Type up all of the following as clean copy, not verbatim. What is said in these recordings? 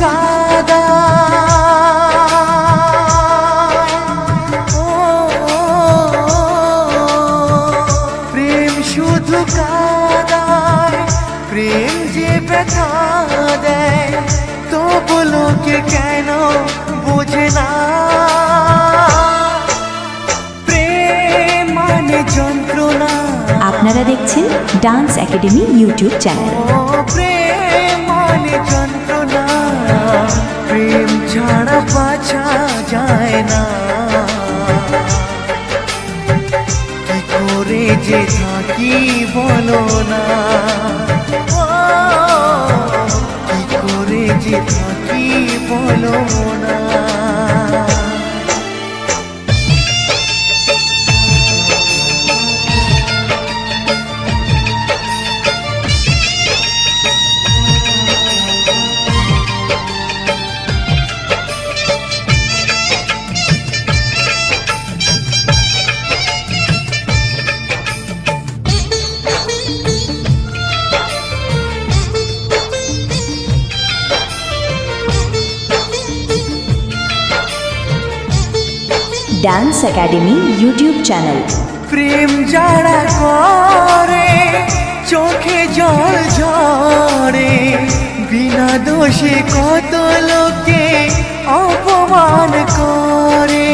কাদা প্রেম শুধু কাদায় প্রেম যে ব্যথা দেয় তবু লোকে কেন বোঝে না প্রেম মানে যন্ত্রণা। আপনারা দেখছেন ডান্স একাডেমি ইউটিউব চ্যানেল। প্রেম মানে যন্ত্রণা প্রেম ছাড়া বাঁচা যায় না কি করে যে থাকি বলো না কি করে যে থাকি বলো না। Dance academy YouTube channel. প্রেম যারা করে চোখে জল ঝরে বিনা দোষে কত লোকে অপমান করে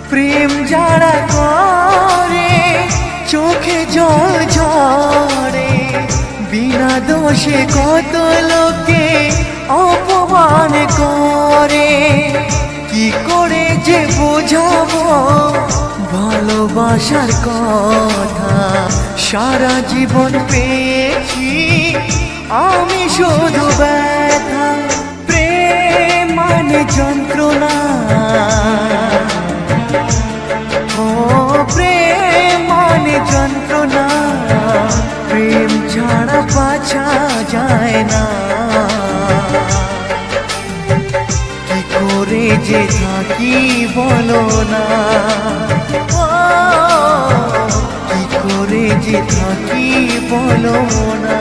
প্রেম যারা করে চোখে জল ঝরে বিনা দোষে কত লোকে অপমান করে কি করে যে বোঝাবো ভালোবাসার কথা সারা জীবন পেয়েছি আমি শুধু ব্যথা প্রেম মানে যন্ত্রণা প্রেম মানে যন্ত্রণা প্রেম ছাড়া বাঁচা যায় না কি করে যে থাকি বলো না কি করে যে থাকি বলো না।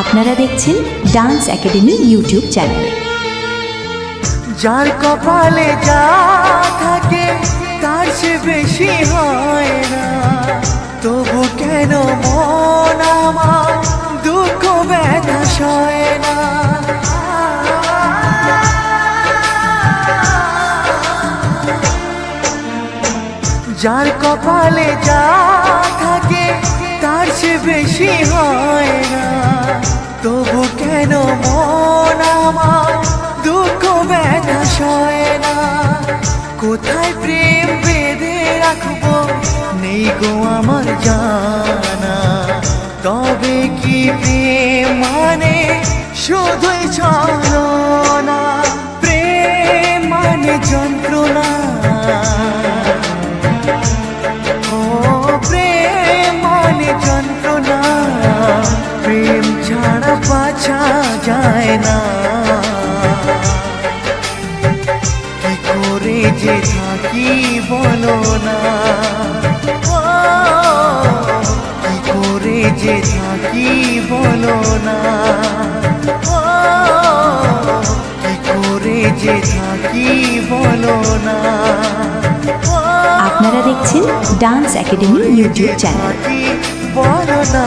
আপনারা দেখছেন ডান্স একাডেমি ইউটিউব চ্যানেল। যার কপালে যা থাকে তার চেয়ে বেশি হয় না তবু কেন মন আমার দুঃখ ব্যথা সয় না যার কপালে যা থাকে তার চেয়ে বেশি হয় না তবু কেন মন আমার দুঃখ ব্যথা সয় না কোথায় প্রেম বেঁধে রাখবো নেই গো আমার জানা তবে কি প্রেম মানে শুধুই ছলনা প্রেম মানে যন্ত্রণা প্রেম মানে যন্ত্রণা প্রেম ছাড়া বাঁচা যায় না কি করে যে থাকি বলো না কি করে যে থাকি বলো না কি করে যে থাকি বলো না। আপনারা দেখছেন ডান্স একাডেমি ইউটিউব চ্যানেল। বলো না।